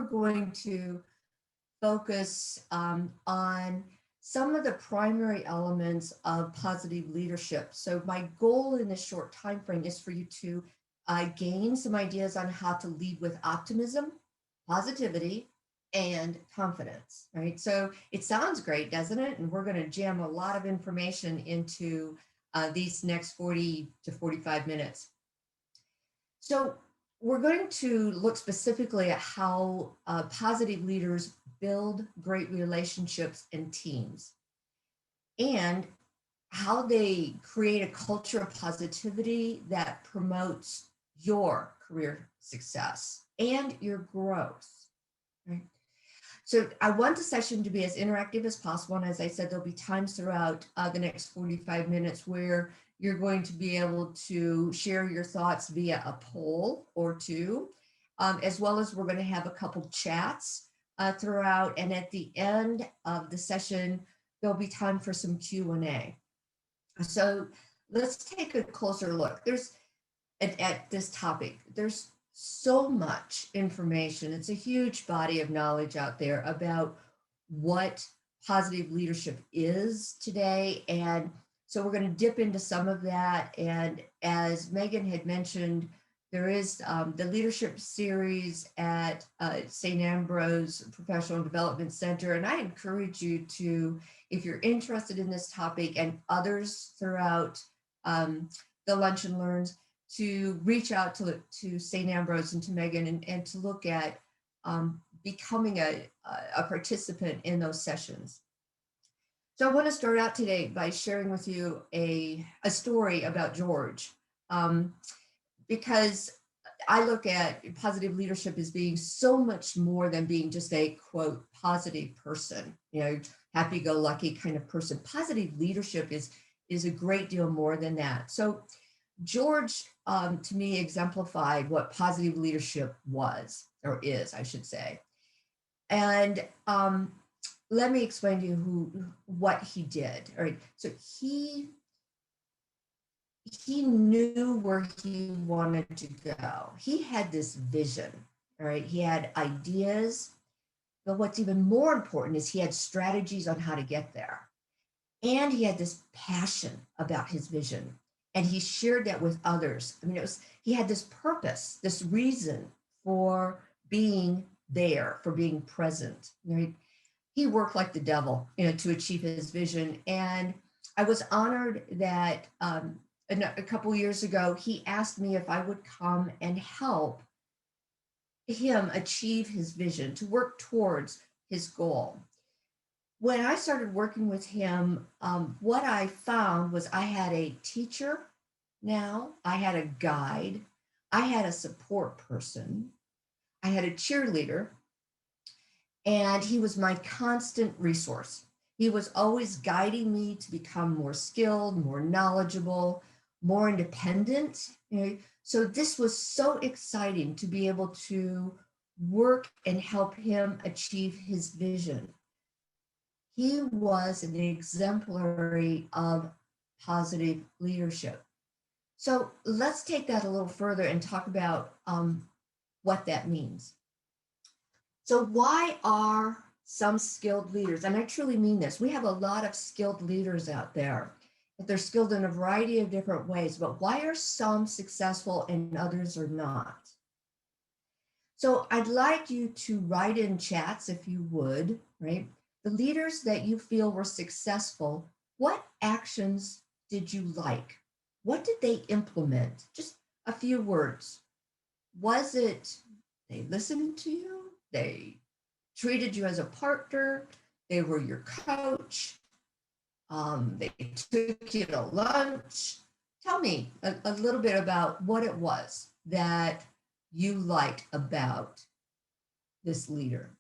we're going to focus on some of the primary elements of positive leadership. So my goal in this short time frame is for you to gain some ideas on how to lead with optimism, positivity, and confidence, right? So it sounds great, doesn't it? And we're going to jam a lot of information into these next 40 to 45 minutes. So we're going to look specifically at how positive leaders build great relationships and teams, and how they create a culture of positivity that promotes your career success and your growth, right? So I want the session to be as interactive as possible. And as I said, there'll be times throughout the next 45 minutes where you're going to be able to share your thoughts via a poll or two, as well as we're going to have a couple chats throughout. And at the end of the session, there'll be time for some Q&A. So let's take a closer look. There's at this topic, there's so much information. It's a huge body of knowledge out there about what positive leadership is today. And so we're going to dip into some of that. And as Megan had mentioned, there is the leadership series at St. Ambrose Professional Development Center. And I encourage you to, if you're interested in this topic and others throughout the Lunch and Learns, to reach out to St. Ambrose and to Megan and to look at becoming a participant in those sessions. So I want to start out today by sharing with you a story about George, because I look at positive leadership as being so much more than being just a, quote, positive person, happy-go-lucky kind of person. Positive leadership is a great deal more than that. So George, to me, exemplified what positive leadership was, or is, I should say. And let me explain to you what he did. All right. So he knew where he wanted to go. He had this vision. All right. He had ideas, but what's even more important is he had strategies on how to get there. And he had this passion about his vision. And he shared that with others. I mean, he had this purpose, this reason for being there, for being present. Right? He worked like the devil, to achieve his vision. And I was honored that a couple years ago, he asked me if I would come and help him achieve his vision, to work towards his goal. When I started working with him, what I found was I had a teacher now, I had a guide, I had a support person, I had a cheerleader, and he was my constant resource. He was always guiding me to become more skilled, more knowledgeable, more independent. So this was so exciting to be able to work and help him achieve his vision. He was an exemplary of positive leadership. So let's take that a little further and talk about what that means. So why are some skilled leaders, and I truly mean this, we have a lot of skilled leaders out there, but they're skilled in a variety of different ways, but why are some successful and others are not? So I'd like you to write in chats if you would, right? The leaders that you feel were successful, what actions did you like? What did they implement? Just a few words. Was it they listened to you? They treated you as a partner? They were your coach? They took you to lunch? Tell me a little bit about what it was that you liked about this leader.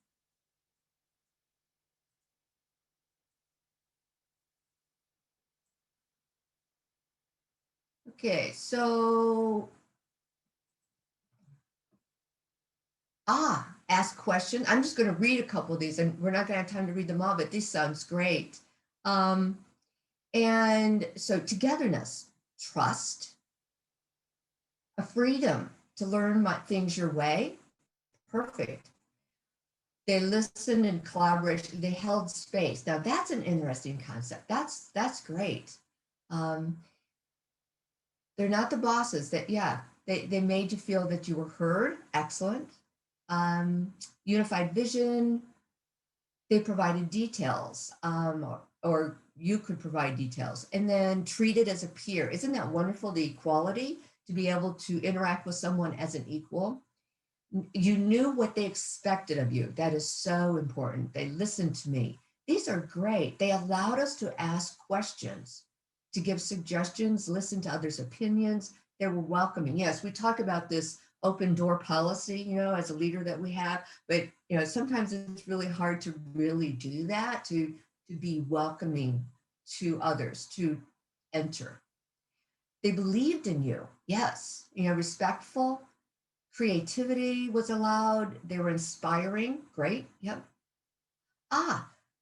Okay, so ask questions. I'm just going to read a couple of these, and we're not going to have time to read them all, but this sounds great. And so togetherness, trust, a freedom to learn things your way. Perfect. They listened and collaboration. They held space. Now that's an interesting concept. That's great. Um, they're not the bosses. That yeah, they made you feel that you were heard. Excellent. Unified vision. They provided details, or you could provide details, and then treat it as a peer. Isn't that wonderful? The equality to be able to interact with someone as an equal. You knew what they expected of you. That is so important. They listened to me. These are great. They allowed us to ask questions, to give suggestions, listen to others' opinions. They were welcoming. Yes, we talk about this open door policy, as a leader that we have, but sometimes it's really hard to really do that, to be welcoming to others, to enter. They believed in you. Yes, respectful. Creativity was allowed. They were inspiring. Great. Yep.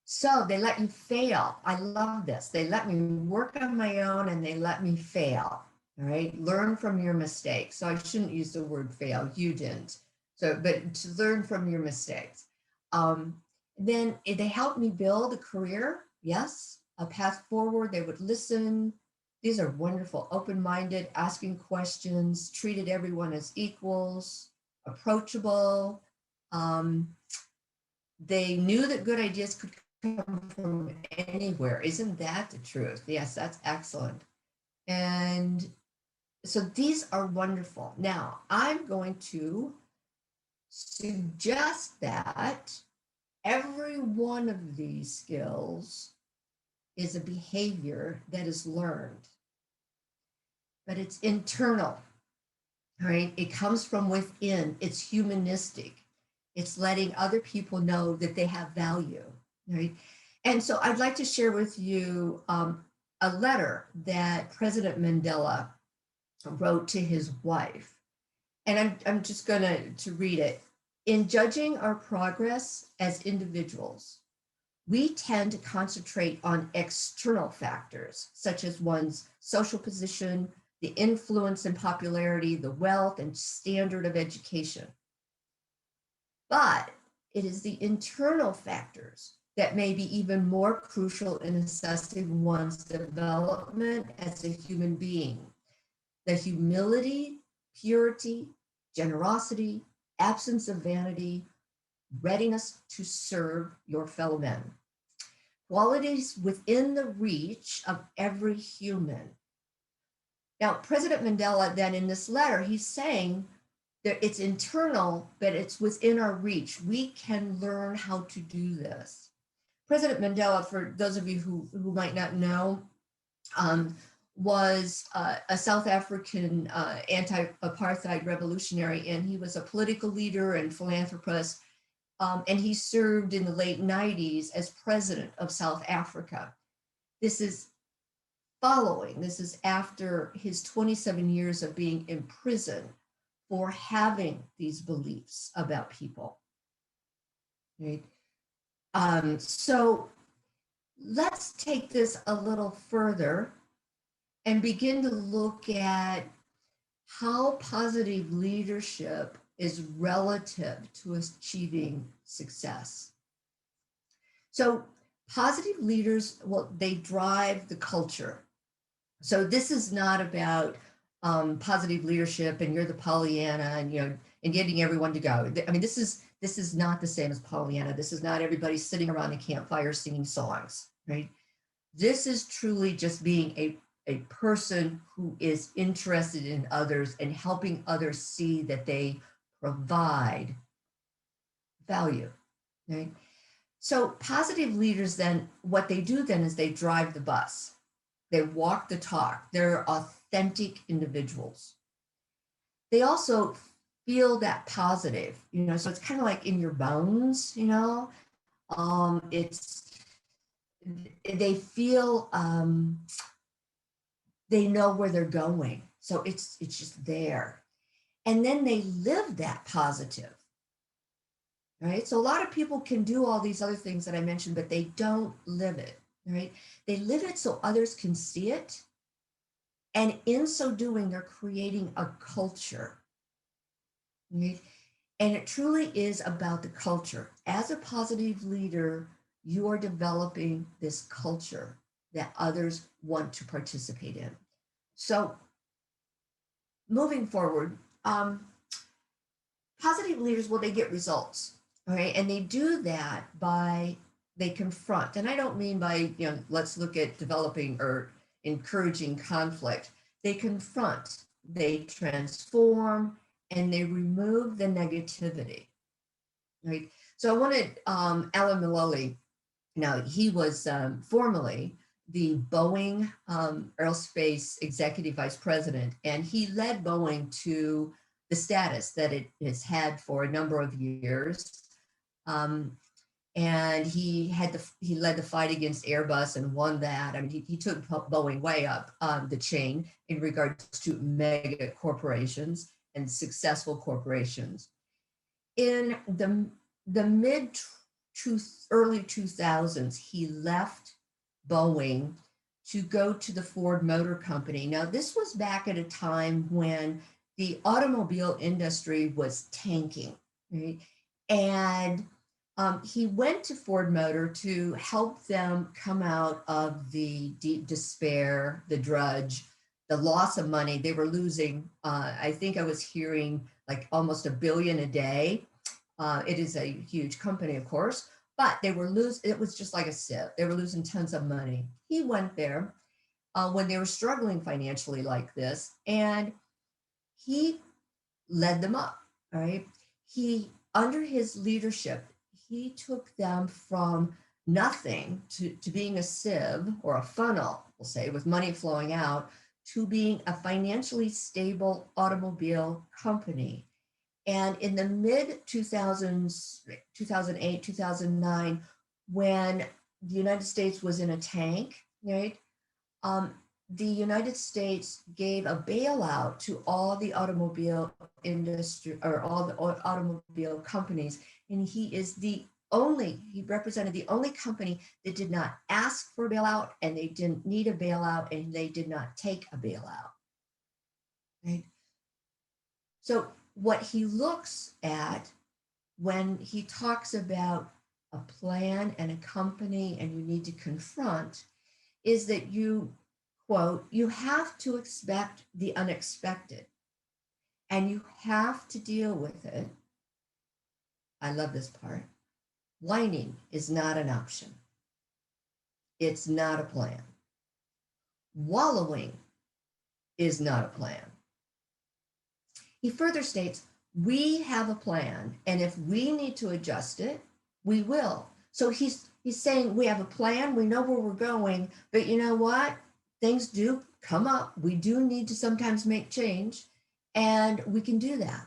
So they let you fail. I love this. They let me work on my own and they let me fail. All right. Learn from your mistakes. So I shouldn't use the word fail. You didn't. But to learn from your mistakes. Then they helped me build a career. Yes. A path forward. They would listen. These are wonderful, open-minded, asking questions, treated everyone as equals, approachable. They knew that good ideas could come from anywhere. Isn't that the truth? Yes, that's excellent. And so these are wonderful. Now, I'm going to suggest that every one of these skills is a behavior that is learned, but it's internal, right? It comes from within, it's humanistic. It's letting other people know that they have value, right? And so I'd like to share with you a letter that President Mandela wrote to his wife. And I'm just going to read it. In judging our progress as individuals, we tend to concentrate on external factors, such as one's social position, the influence and popularity, the wealth and standard of education. But it is the internal factors that may be even more crucial in assessing one's development as a human being. The humility, purity, generosity, absence of vanity, readiness to serve your fellow men. Qualities within the reach of every human. Now, President Mandela, then in this letter, he's saying that it's internal, but it's within our reach. We can learn how to do this. President Mandela, for those of you who might not know, was a South African anti-apartheid revolutionary, and he was a political leader and philanthropist. And he served in the late 90s as president of South Africa. This is after his 27 years of being in prison for having these beliefs about people. Right? So let's take this a little further and begin to look at how positive leadership is relative to achieving success. So positive leaders, well, they drive the culture. So this is not about positive leadership and you're the Pollyanna and getting everyone to go. I mean, this is not the same as Pollyanna. This is not everybody sitting around a campfire singing songs, right? This is truly just being a person who is interested in others and helping others see that they provide value, right? So positive leaders then, what they do then is they drive the bus. They walk the talk. They're authentic individuals. They also feel that positive, so it's kind of like in your bones, they feel, they know where they're going. So it's just there. And then they live that positive, right? So a lot of people can do all these other things that I mentioned, but they don't live it, right? They live it so others can see it. And in so doing, they're creating a culture, right? And it truly is about the culture. As a positive leader, you are developing this culture that others want to participate in. So moving forward, positive leaders, well, they get results, all right? And they do that by, they confront. And I don't mean by, let's look at developing or encouraging conflict. They confront, they transform, and they remove the negativity, right? So I wanted Alan Mulally. Now, he was formerly the Boeing Aerospace Executive Vice President, and he led Boeing to the status that it has had for a number of years. Um, and he led the fight against Airbus and won that. I mean, he took Boeing way up the chain in regards to mega corporations and successful corporations. In the mid to early 2000s, he left Boeing to go to the Ford Motor Company. Now, this was back at a time when the automobile industry was tanking, right? And he went to Ford Motor to help them come out of the deep despair, the drudge, the loss of money. They were losing, I think I was hearing like almost $1 billion a day. It is a huge company, of course, but they were losing, it was just like a sieve. They were losing tons of money. He went there when they were struggling financially like this, and he led them up, all right? Under his leadership, he took them from nothing to being a sieve or a funnel, we'll say, with money flowing out, to being a financially stable automobile company. And in the mid 2000s, 2008, 2009, when the United States was in a tank, right? The United States gave a bailout to all the automobile industry or all the automobile companies. And he represented the only company that did not ask for a bailout, and they didn't need a bailout, and they did not take a bailout. Right? So what he looks at when he talks about a plan and a company and you need to confront is that you, quote, you have to expect the unexpected and you have to deal with it. I love this part. Whining is not an option. It's not a plan. Wallowing is not a plan. He further states, we have a plan, and if we need to adjust it, we will. So he's saying we have a plan, we know where we're going, but you know what? Things do come up. We do need to sometimes make change, and we can do that.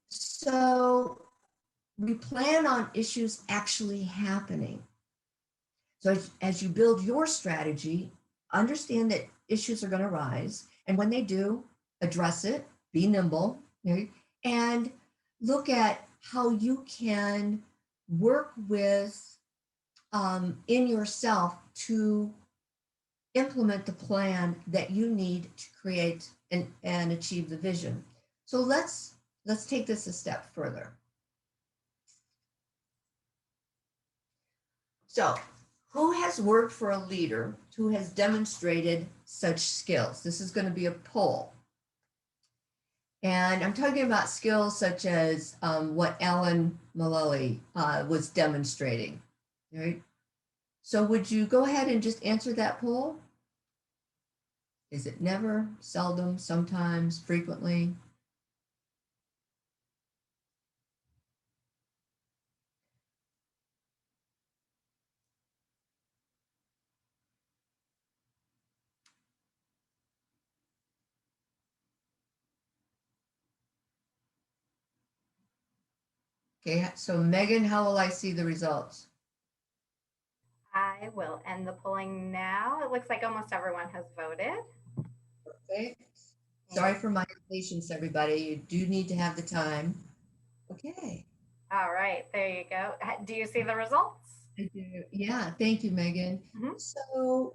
So we plan on issues actually happening. So as you build your strategy, understand that issues are going to rise, and when they do, address it, be nimble, right? And look at how you can work with in yourself to implement the plan that you need to create and achieve the vision. So let's take this a step further. So who has worked for a leader who has demonstrated such skills? This is going to be a poll. And I'm talking about skills such as what Alan Mulally was demonstrating, right? So would you go ahead and just answer that poll? Is it never, seldom, sometimes, frequently? Okay, so Megan, how will I see the results? I will end the polling now. It looks like almost everyone has voted. Okay. Sorry for my impatience, everybody. You do need to have the time. Okay. All right, there you go. Do you see the results? I do. Yeah, thank you, Megan. Mhm. So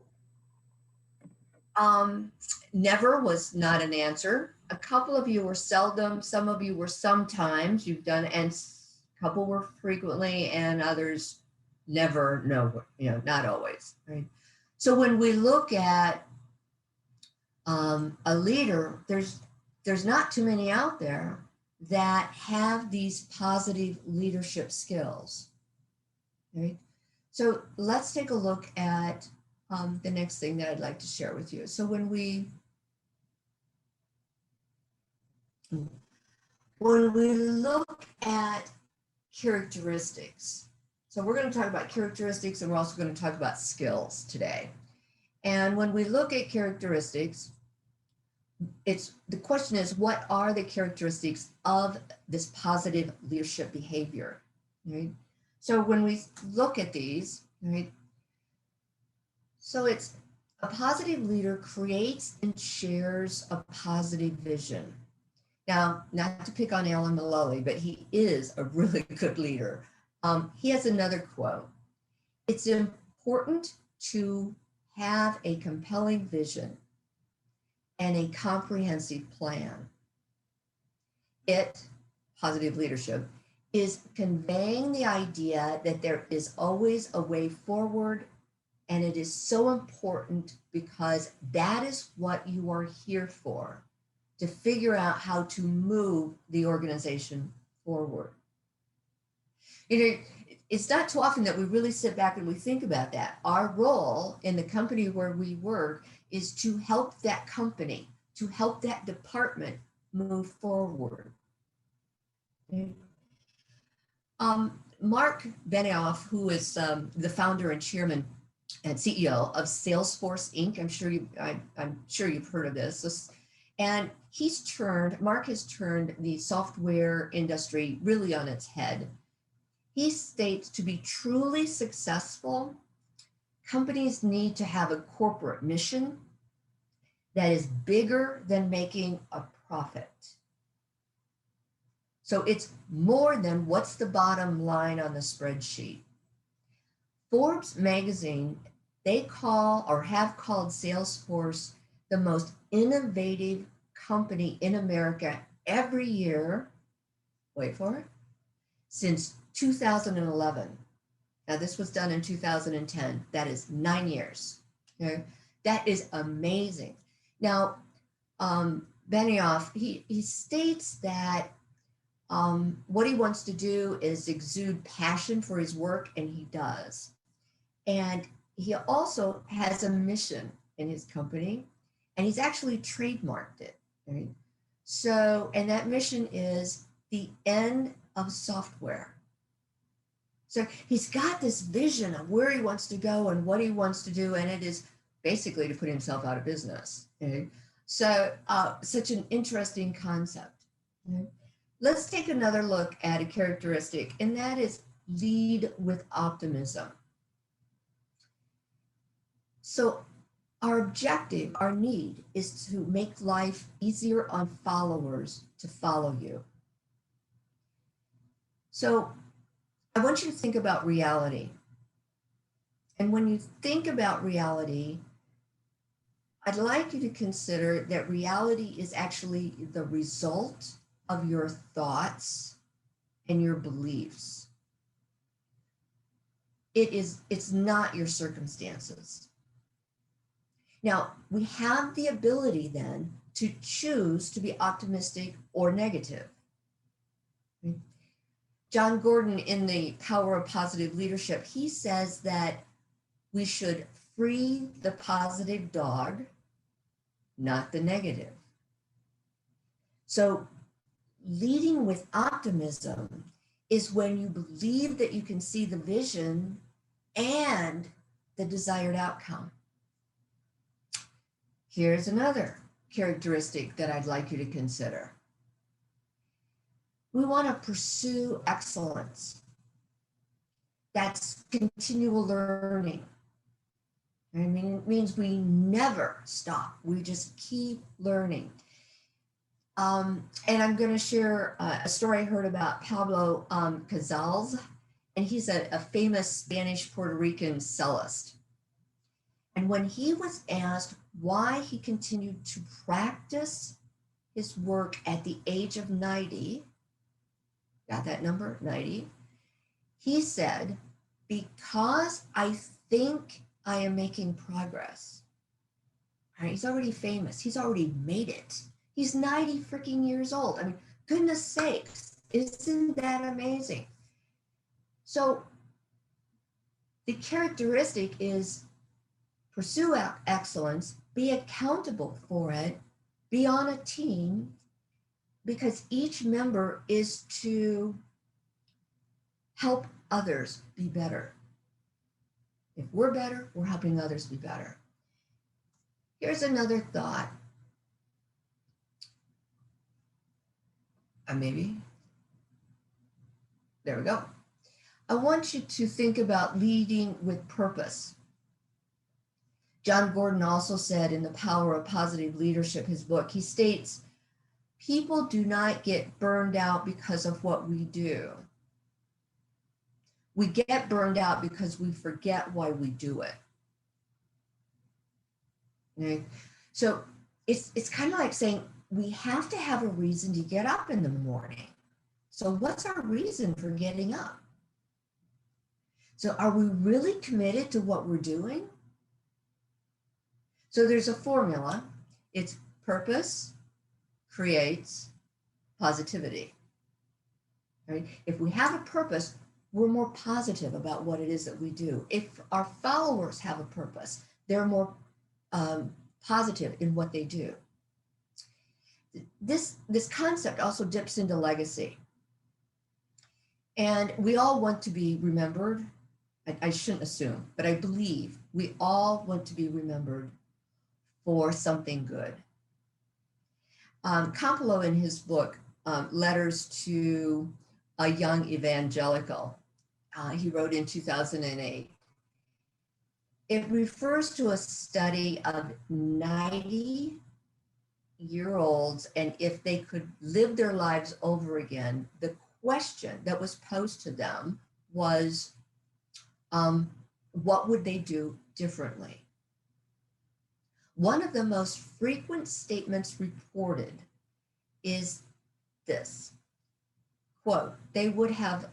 Um, Never was not an answer. A couple of you were seldom, some of you were sometimes, you've done, and a couple were frequently, and others never, no, not always, right? So when we look at a leader, there's not too many out there that have these positive leadership skills, right? So let's take a look at the next thing that I'd like to share with you. So when we look at characteristics, so we're going to talk about characteristics and we're also going to talk about skills today. And when we look at characteristics, the question is, what are the characteristics of this positive leadership behavior, right? So when we look at these, right, so it's a positive leader creates and shares a positive vision. Now, not to pick on Alan Mulally, but he is a really good leader. He has another quote. It's important to have a compelling vision and a comprehensive plan. Positive leadership, is conveying the idea that there is always a way forward, and it is so important because that is what you are here for, to figure out how to move the organization forward. It's not too often that we really sit back and we think about that. Our role in the company where we work is to help that company, to help that department move forward. Mark Benioff, who is the founder and chairman and CEO of Salesforce Inc. I'm sure you've heard of this. And Mark has turned the software industry really on its head. He states, to be truly successful, companies need to have a corporate mission that is bigger than making a profit. So it's more than what's the bottom line on the spreadsheet. Forbes magazine, they call or have called Salesforce the most innovative company in America every year, wait for it, since 2011. Now this was done in 2010. That is 9 years. Okay? That is amazing. Now, Benioff, he states that what he wants to do is exude passion for his work, and he does. And he also has a mission in his company, and he's actually trademarked it. Right? So, and that mission is the end of software. So he's got this vision of where he wants to go and what he wants to do, and it is basically to put himself out of business. Okay? So, such an interesting concept. Okay? Let's take another look at a characteristic, and that is lead with optimism. So our objective, our need, is to make life easier on followers to follow you. So I want you to think about reality. And when you think about reality, I'd like you to consider that reality is actually the result of your thoughts and your beliefs. It's not your circumstances. Now, we have the ability then to choose to be optimistic or negative. John Gordon, in The Power of Positive Leadership, he says that we should free the positive dog, not the negative. So leading with optimism is when you believe that you can see the vision and the desired outcome. Here's another characteristic that I'd like you to consider. We want to pursue excellence. That's continual learning. I mean, it means we never stop. We just keep learning. And I'm going to share a story I heard about Pablo Casals, and he's a famous Spanish Puerto Rican cellist. And when he was asked why he continued to practice his work at the age of 90. Got that number? 90. He said, because I think I am making progress. All right, he's already famous. He's already made it. He's 90 freaking years old. I mean, goodness sakes, isn't that amazing? So the characteristic is pursue excellence, be accountable for it, be on a team, because each member is to help others be better. If we're better, we're helping others be better. Here's another thought. Maybe. There we go. I want you to think about leading with purpose. John Gordon also said in The Power of Positive Leadership, his book, he states, people do not get burned out because of what we do. We get burned out because we forget why we do it. Okay? So it's kind of like saying we have to have a reason to get up in the morning. So what's our reason for getting up? So are we really committed to what we're doing? So there's a formula. It's purpose creates positivity. Right? If we have a purpose, we're more positive about what it is that we do. If our followers have a purpose, they're more positive in what they do. This concept also dips into legacy. And we all want to be remembered. I shouldn't assume, but I believe we all want to be remembered for something good. Campolo, in his book, Letters to a Young Evangelical, he wrote in 2008, it refers to a study of 90-year-olds, and if they could live their lives over again, the question that was posed to them was, what would they do differently? One of the most frequent statements reported is this, quote, they would have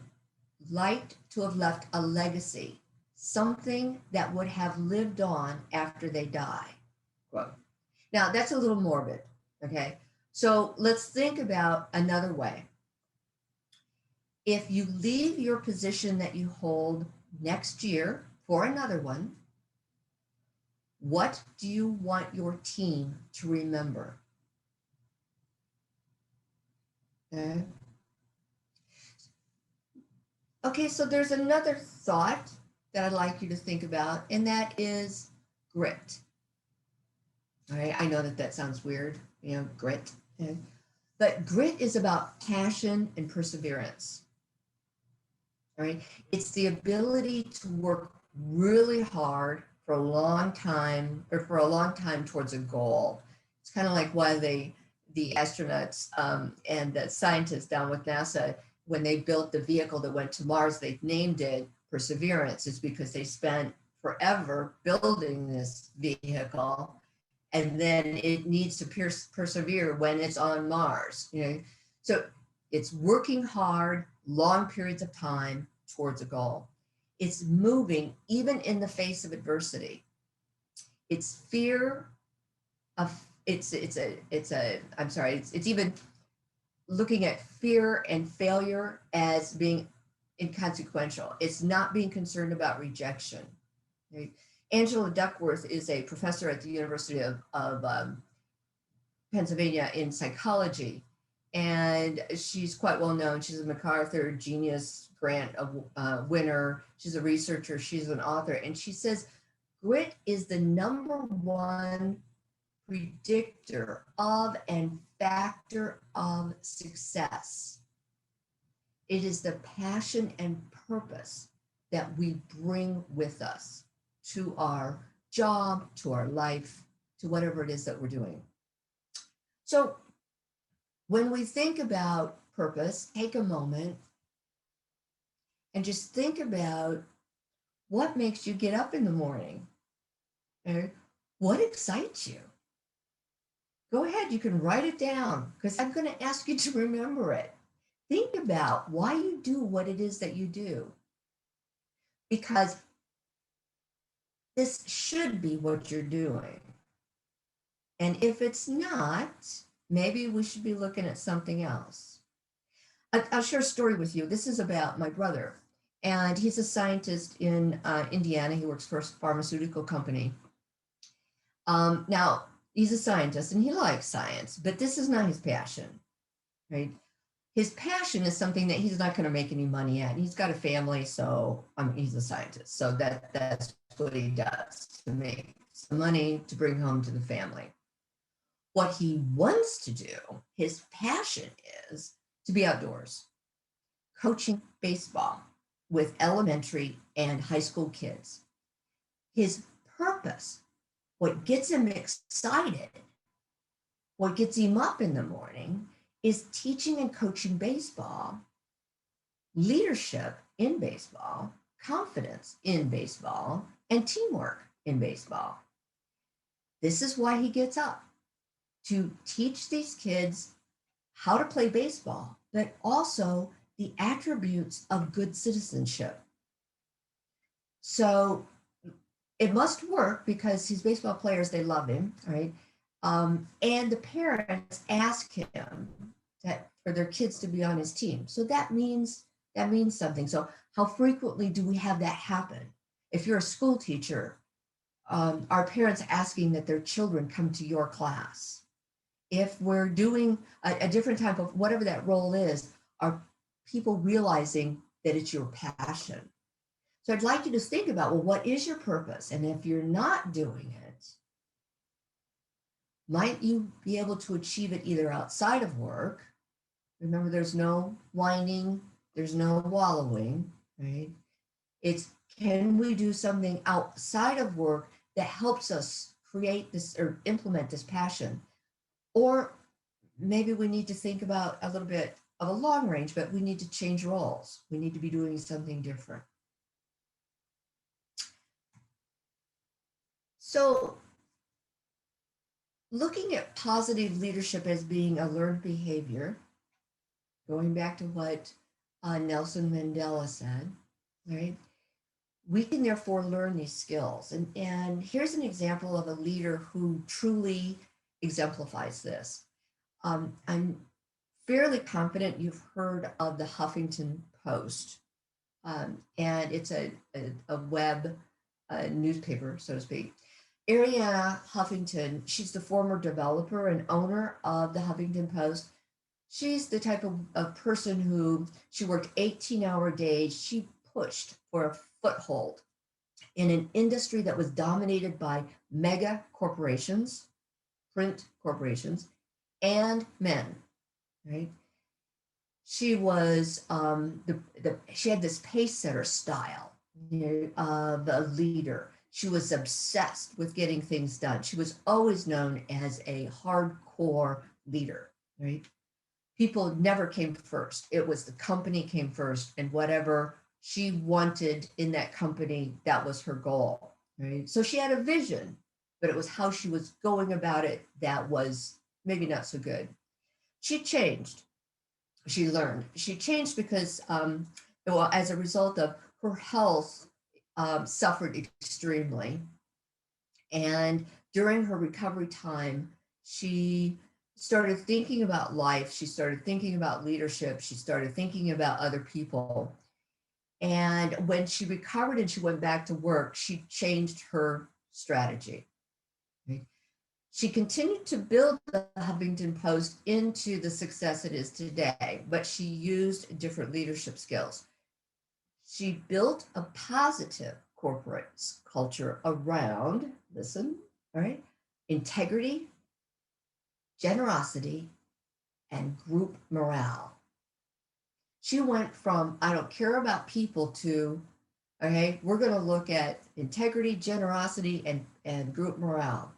liked to have left a legacy, something that would have lived on after they die, quote. Now, that's a little morbid, okay? So let's think about another way. If you leave your position that you hold next year for another one, what do you want your team to remember? Okay. Okay, so there's another thought that I'd like you to think about, and that is grit. All right, I know that sounds weird, grit. Okay. But grit is about passion and perseverance. All right, it's the ability to work really hard for a long time towards a goal. It's kind of like why the astronauts and the scientists down with NASA, when they built the vehicle that went to Mars, they named it Perseverance. It's because they spent forever building this vehicle, and then it needs to persevere when it's on Mars. So it's working hard, long periods of time towards a goal. It's moving even in the face of adversity. It's fear of it's even looking at fear and failure as being inconsequential. It's not being concerned about rejection. Right? Angela Duckworth is a professor at the University of Pennsylvania in psychology, and she's quite well known. She's a MacArthur Genius Grant winner. She's a researcher. She's an author, and she says grit is the #1 predictor of and factor of success. It is the passion and purpose that we bring with us to our job, to our life, to whatever it is that we're doing. So when we think about purpose, take a moment and just think about what makes you get up in the morning. Okay? What excites you? Go ahead, you can write it down because I'm going to ask you to remember it. Think about why you do what it is that you do, because this should be what you're doing. And if it's not, maybe we should be looking at something else. I'll share a story with you. This is about my brother, and he's a scientist in Indiana. He works for a pharmaceutical company. Now, he's a scientist and he likes science, but this is not his passion, right? His passion is something that he's not going to make any money at. He's got a family, so he's a scientist. So that's what he does to make some money to bring home to the family. What he wants to do, his passion is to be outdoors, coaching baseball with elementary and high school kids. His purpose, what gets him excited, what gets him up in the morning, is teaching and coaching baseball, leadership in baseball, confidence in baseball, and teamwork in baseball. This is why he gets up, to teach these kids how to play baseball, but also the attributes of good citizenship. So it must work because these baseball players, they love him, right? And the parents ask him that for their kids to be on his team. So that means something. So how frequently do we have that happen? If you're a school teacher, are parents asking that their children come to your class? If we're doing a different type of whatever that role is, are people realizing that it's your passion? So I'd like you to think about, well, what is your purpose? And if you're not doing it, might you be able to achieve it either outside of work? Remember, there's no whining, there's no wallowing, right? It's, can we do something outside of work that helps us create this or implement this passion? Or maybe we need to think about a little bit of a long range, but we need to change roles. We need to be doing something different. So looking at positive leadership as being a learned behavior, going back to what Nelson Mandela said, right? We can therefore learn these skills. And here's an example of a leader who truly exemplifies this. I'm fairly confident you've heard of the Huffington Post. And it's a web newspaper, so to speak. Arianna Huffington, she's the former developer and owner of the Huffington Post. She's the type of person who, she worked 18-hour days. She pushed for a foothold in an industry that was dominated by mega corporations, print corporations, and men, right? She was she had this pace setter style, of a leader. She was obsessed with getting things done. She was always known as a hardcore leader, right? People never came first. It was the company came first, and whatever she wanted in that company, that was her goal, right? So she had a vision, but it was how she was going about it that was maybe not so good. She changed. She learned. She changed because, well, as a result of her health, suffered extremely. And during her recovery time, she started thinking about life. She started thinking about leadership. She started thinking about other people. And when she recovered and she went back to work, she changed her strategy. Right? She continued to build the Huffington Post into the success it is today, but she used different leadership skills. She built a positive corporate culture around, listen, all right, integrity, generosity, and group morale. She went from, I don't care about people, to, okay, we're going to look at integrity, generosity, and group morale.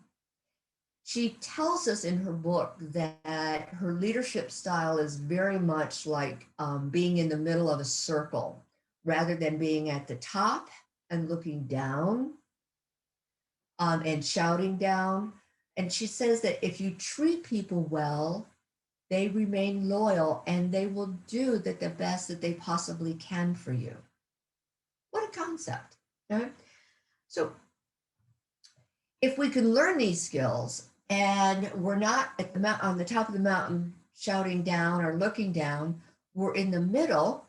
She tells us in her book that her leadership style is very much like being in the middle of a circle rather than being at the top and looking down. and shouting down. And she says that if you treat people well, they remain loyal and they will do the best that they possibly can for you. What a concept. Right? So if we can learn these skills and we're not at the on the top of the mountain shouting down or looking down, we're in the middle,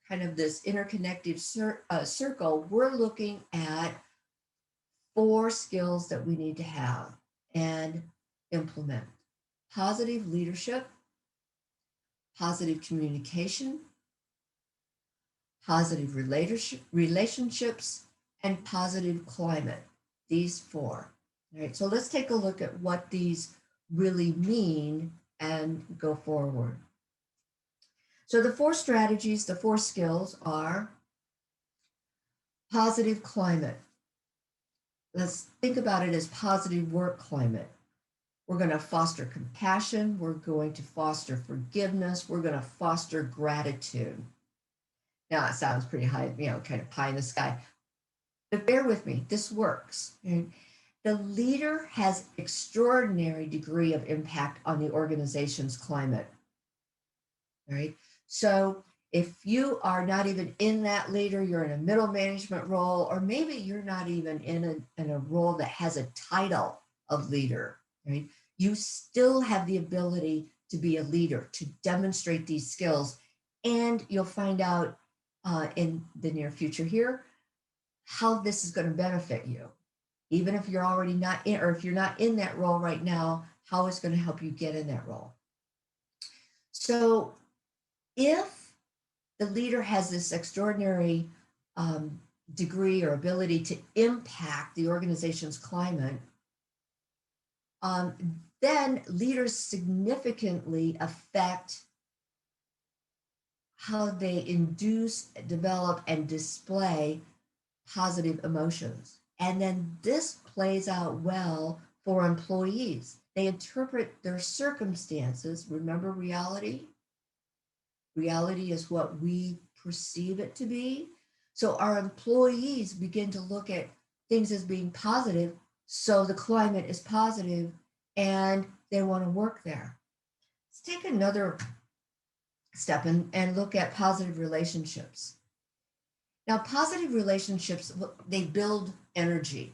kind of this interconnected circle. We're looking at 4 skills that we need to have and implement: positive leadership, positive communication, positive relationships, and positive climate. These 4. All right, so let's take a look at what these really mean and go forward. So the 4 strategies, the 4 skills are positive climate. Let's think about it as positive work climate. We're going to foster compassion. We're going to foster forgiveness. We're going to foster gratitude. Now, it sounds pretty high, kind of pie in the sky. But bear with me, this works. Right? The leader has extraordinary degree of impact on the organization's climate. Right? So if you are not even in that leader, you're in a middle management role, or maybe you're not even in a role that has a title of leader, right? You still have the ability to be a leader, to demonstrate these skills. And you'll find out in the near future here how this is going to benefit you. Even if you're already not in, or if you're not in that role right now, how it's going to help you get in that role. So if the leader has this extraordinary degree or ability to impact the organization's climate, then leaders significantly affect how they induce, develop, and display positive emotions. And then this plays out well for employees. They interpret their circumstances. Remember reality? Reality is what we perceive it to be. So our employees begin to look at things as being positive. So the climate is positive and they want to work there. Let's take another step and look at positive relationships. Now, positive relationships, they build energy,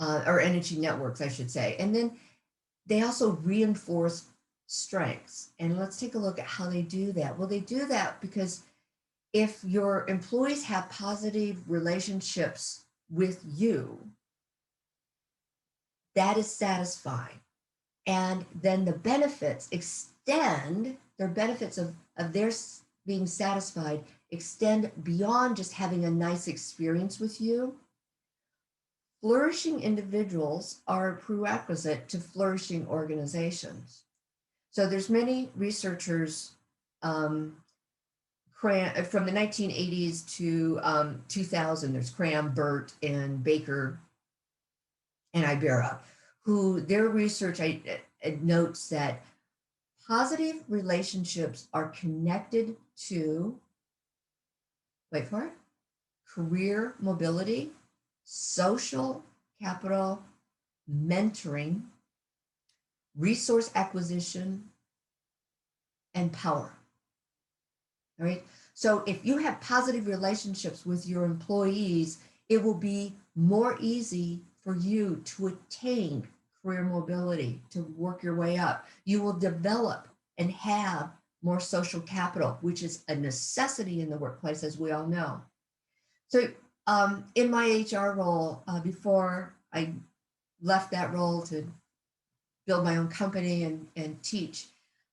or energy networks, I should say. And then they also reinforce strengths. And let's take a look at how they do that. Well, they do that because if your employees have positive relationships with you, that is satisfying. And then the benefits extend, their benefits of their being satisfied extend beyond just having a nice experience with you. Flourishing individuals are a prerequisite to flourishing organizations. So there's many researchers from the 1980s to 2000. There's Cram, Burt, and Baker, and Ibera, who their research notes that positive relationships are connected to, wait for it, career mobility, social capital, mentoring, resource acquisition, and power. All right. So if you have positive relationships with your employees, it will be more easy for you to attain career mobility, to work your way up. You will develop and have more social capital, which is a necessity in the workplace, as we all know. So in my HR role, before I left that role to build my own company and teach,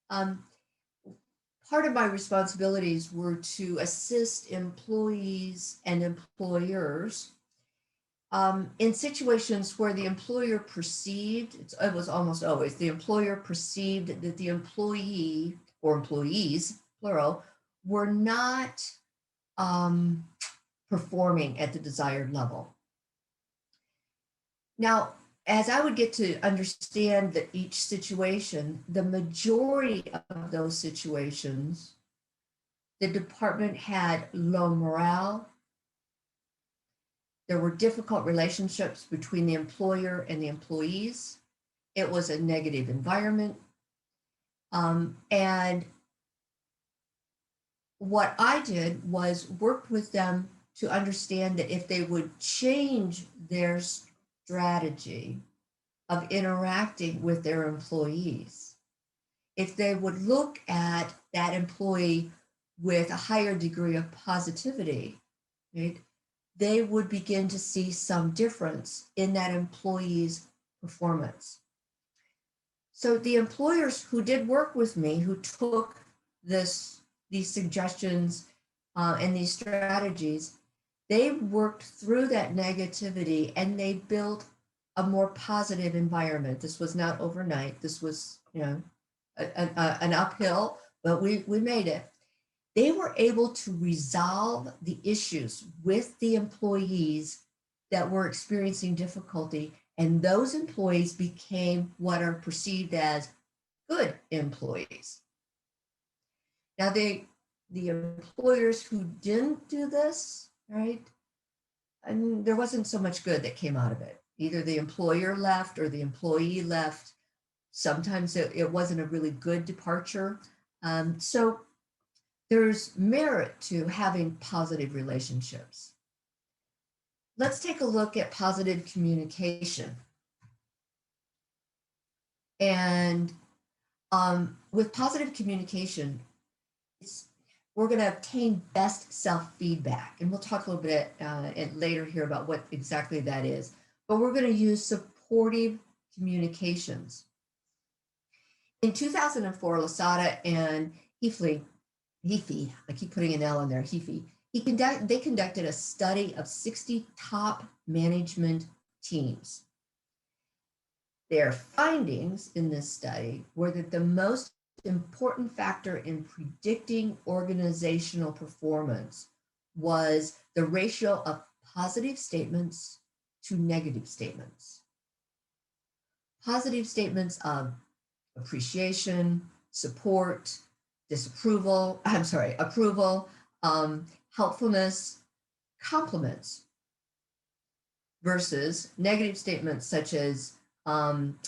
part of my responsibilities were to assist employees and employers in situations where the employer perceived, it was almost always, the employer perceived that the employee or employees, plural, were not performing at the desired level. Now, as I would get to understand each situation, the majority of those situations, the department had low morale, There were difficult relationships between the employer and the employees. It was a negative environment. And what I did was worked with them to understand that if they would change their strategy of interacting with their employees, if they would look at that employee with a higher degree of positivity, right, they would begin to see some difference in that employee's performance. So the employers who did work with me, who took these suggestions and these strategies, they worked through that negativity and they built a more positive environment. This was not overnight. This was, an uphill, but we made it. They were able to resolve the issues with the employees that were experiencing difficulty, and those employees became what are perceived as good employees. Now, the employers who didn't do this, right, and there wasn't so much good that came out of it. Either the employer left or the employee left. Sometimes it wasn't a really good departure. So there's merit to having positive relationships. Let's take a look at positive communication. And with positive communication, we're going to obtain best self-feedback. And we'll talk a little bit later here about what exactly that is. But we're going to use supportive communications. In 2004, Losada and Heafy, I keep putting an L in there, Heafy, they conducted a study of 60 top management teams. Their findings in this study were that the most important factor in predicting organizational performance was the ratio of positive statements to negative statements. Positive statements of appreciation, support, approval, helpfulness, compliments, versus negative statements such as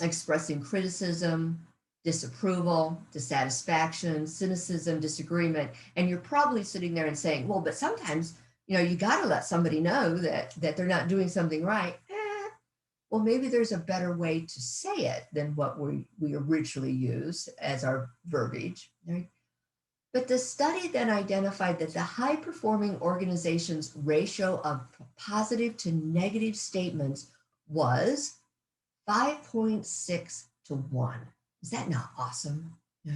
expressing criticism, disapproval, dissatisfaction, cynicism, disagreement. And you're probably sitting there and saying, well, but sometimes, you got to let somebody know that they're not doing something right. Well, maybe there's a better way to say it than what we originally used as our verbiage, right? But the study then identified that the high-performing organization's ratio of positive to negative statements was 5.6 to 1. Is that not awesome? No?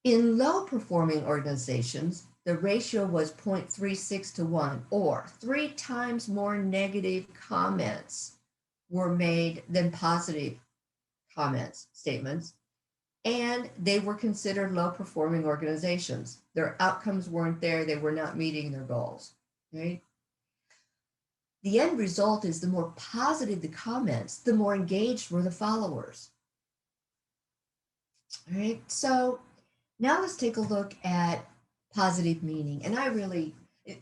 In low-performing organizations, the ratio was 0.36 to 1, or 3 times more negative comments were made than positive statements, and they were considered low-performing organizations. Their outcomes weren't there. They were not meeting their goals, right? The end result is the more positive the comments, the more engaged were the followers. All right, so now let's take a look at positive meaning. And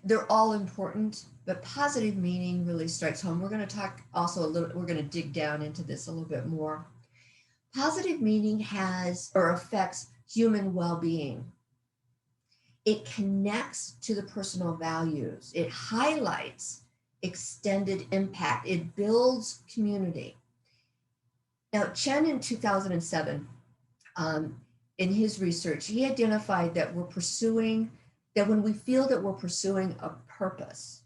they're all important, but positive meaning really strikes home. We're going to talk also we're going to dig down into this a little bit more. Positive meaning affects human well-being. It connects to the personal values. It highlights extended impact. It builds community. Now, Chen in 2007, in his research, he identified that when we feel that we're pursuing a purpose,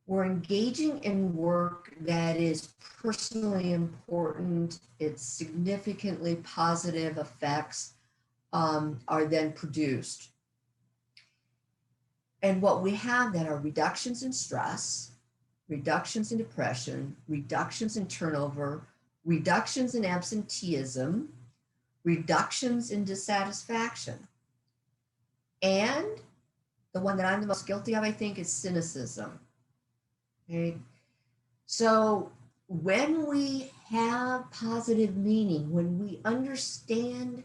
we're engaging in work that is personally important, its significantly positive effects are then produced. And what we have then are reductions in stress, reductions in depression, reductions in turnover, reductions in absenteeism, reductions in dissatisfaction. And the one that I'm the most guilty of, I think, is cynicism. Okay? So when we have positive meaning, when we understand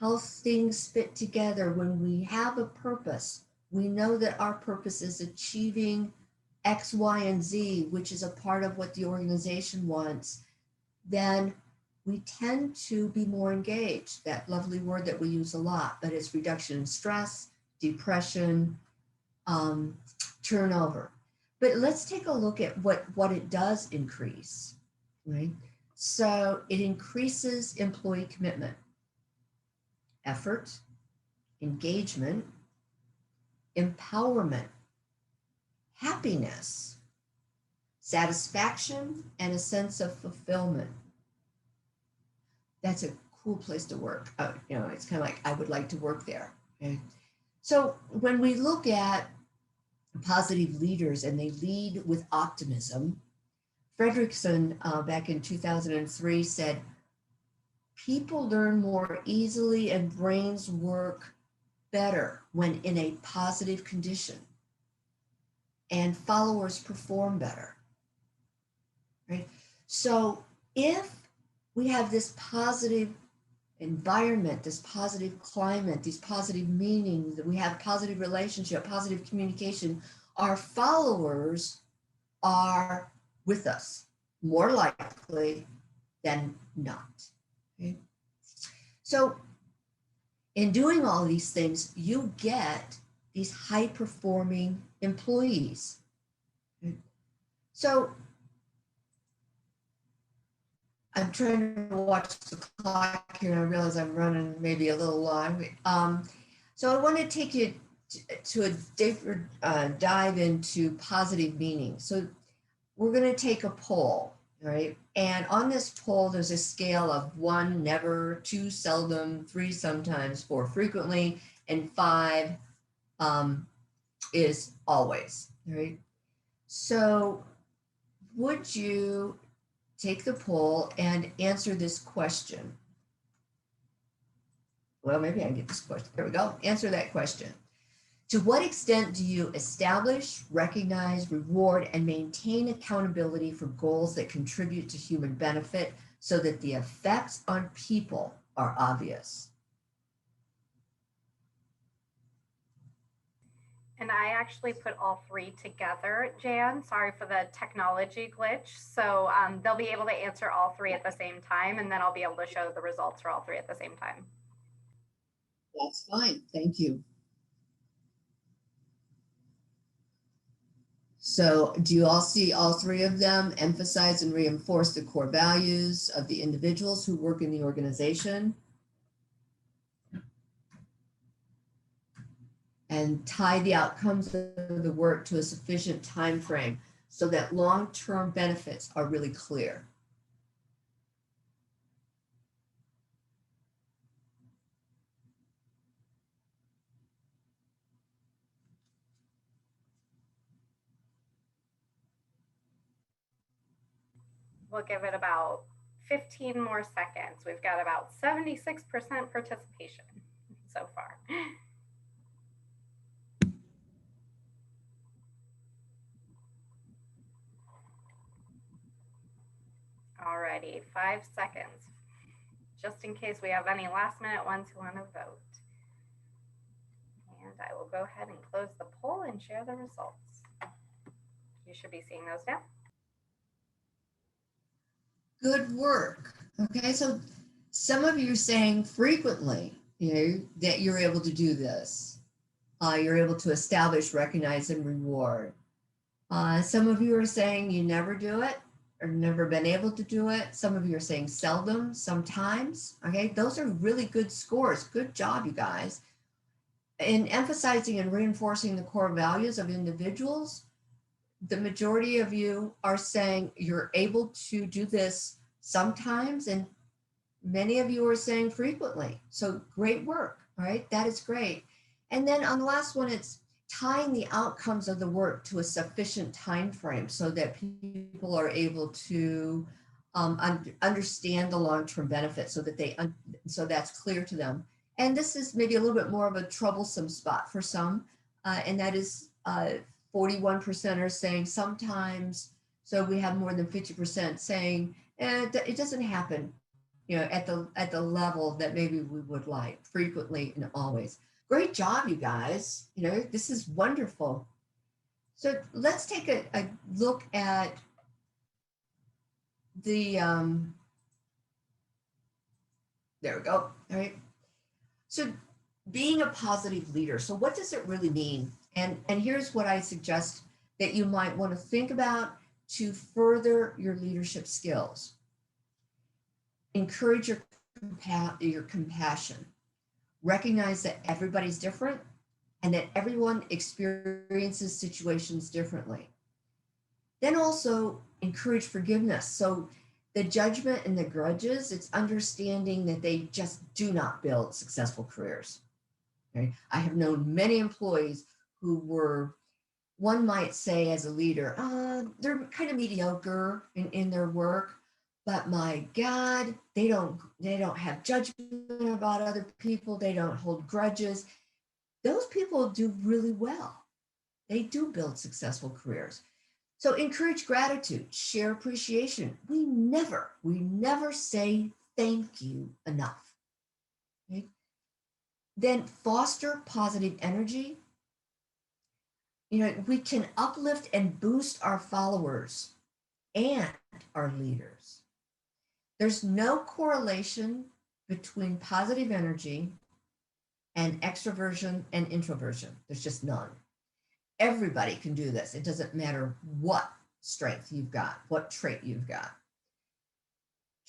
how things fit together, when we have a purpose, we know that our purpose is achieving X, Y, and Z, which is a part of what the organization wants, then we tend to be more engaged. That lovely word that we use a lot, but it's reduction in stress, depression, turnover. But let's take a look at what it does increase, right? So it increases employee commitment, effort, engagement, empowerment, happiness, satisfaction, and a sense of fulfillment. That's a cool place to work. It's kind of like, I would like to work there. Okay? So when we look at positive leaders and they lead with optimism, Fredrickson back in 2003 said, people learn more easily and brains work better when in a positive condition, and followers perform better, right? So if we have this positive environment, this positive climate, these positive meanings, that we have positive relationship, positive communication, our followers are with us more likely than not. Okay? So in doing all these things, you get these high performing employees. Okay? So I'm trying to watch the clock here and I realize I'm running maybe a little long. So I want to take you to a different dive into positive meaning. So we're going to take a poll, right? And on this poll, there's a scale of 1, never, 2, seldom, 3, sometimes, 4, frequently, and 5 is always, right? So would you take the poll and answer this question? Well, maybe I can get this question. There we go. Answer that question. To what extent do you establish, recognize, reward, and maintain accountability for goals that contribute to human benefit so that the effects on people are obvious? And I actually put all 3 together, Jan. Sorry for the technology glitch. So they'll be able to answer all 3 at the same time, and then I'll be able to show the results for all 3 at the same time. That's fine. Thank you. So do you all see all 3 of them emphasize and reinforce the core values of the individuals who work in the organization? And tie the outcomes of the work to a sufficient time frame so that long-term benefits are really clear. We'll give it about 15 more seconds. We've got about 76% participation so far. Alrighty, 5 seconds, just in case we have any last minute ones who want to vote. And I will go ahead and close the poll and share the results. You should be seeing those now. Good work. Okay, so some of you are saying frequently, that you're able to do this. You're able to establish, recognize, and reward. Some of you are saying you never do it or never been able to do it. Some of you are saying seldom, sometimes. Okay, those are really good scores. Good job, you guys. In emphasizing and reinforcing the core values of individuals, the majority of you are saying you're able to do this sometimes, and many of you are saying frequently. So great work, all right? That is great. And then on the last one, it's tying the outcomes of the work to a sufficient time frame so that people are able to understand the long-term benefit so that so that's clear to them. And this is maybe a little bit more of a troublesome spot for some, and that is 41% are saying sometimes. So we have more than 50% saying it doesn't happen, at the level that maybe we would like, frequently and always. Great job, you guys. This is wonderful. So let's take a look at the, there we go. All right. So being a positive leader. So what does it really mean? And here's what I suggest that you might want to think about to further your leadership skills. Encourage your compassion. Recognize that everybody's different and that everyone experiences situations differently. Then also encourage forgiveness. So the judgment and the grudges, it's understanding that they just do not build successful careers. Okay? I have known many employees who were, one might say as a leader, they're kind of mediocre in their work, but my God, they don't have judgment about other people. They don't hold grudges. Those people do really well. They do build successful careers. So encourage gratitude, share appreciation. We never say thank you enough. Okay? Then foster positive energy. We can uplift and boost our followers and our leaders. There's no correlation between positive energy and extroversion and introversion. There's just none. Everybody can do this. It doesn't matter what strength you've got, what trait you've got.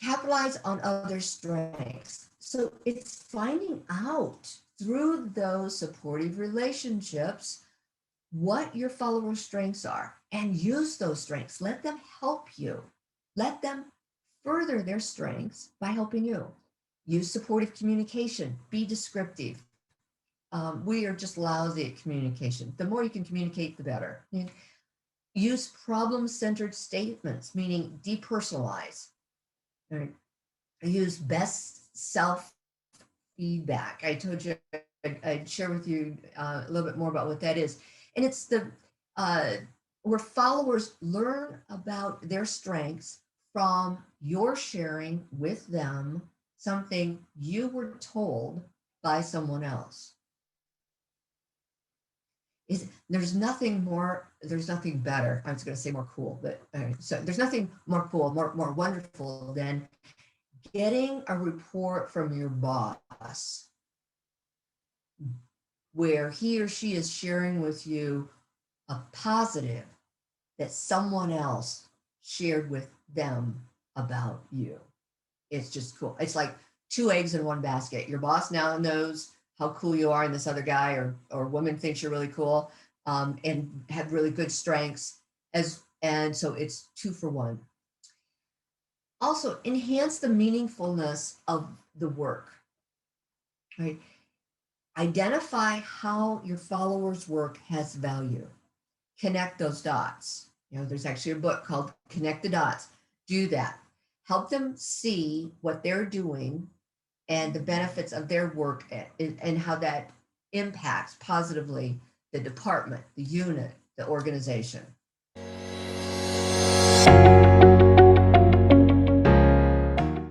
Capitalize on other strengths. So it's finding out through those supportive relationships what your followers' strengths are and use those strengths. Let them help you. Let them further their strengths by helping you. Use supportive communication. Be descriptive. We are just lousy at communication. The more you can communicate, the better. Use problem-centered statements, meaning depersonalize. Right? Use best self feedback. I told you I'd share with you a little bit more about what that is. And it's where followers learn about their strengths from your sharing with them something you were told by someone else. There's nothing better. I was going to say more cool, but so there's nothing more cool, more wonderful than getting a report from your boss where he or she is sharing with you a positive that someone else shared with them about you. It's just cool. It's like 2 eggs in one basket. Your boss now knows how cool you are, and this other guy or woman thinks you're really cool, and have really good strengths, and so it's 2 for 1. Also, enhance the meaningfulness of the work. Right? Identify how your followers' work has value. Connect those dots. There's actually a book called Connect the Dots. Do that. Help them see what they're doing and the benefits of their work and how that impacts positively the department, the unit, the organization.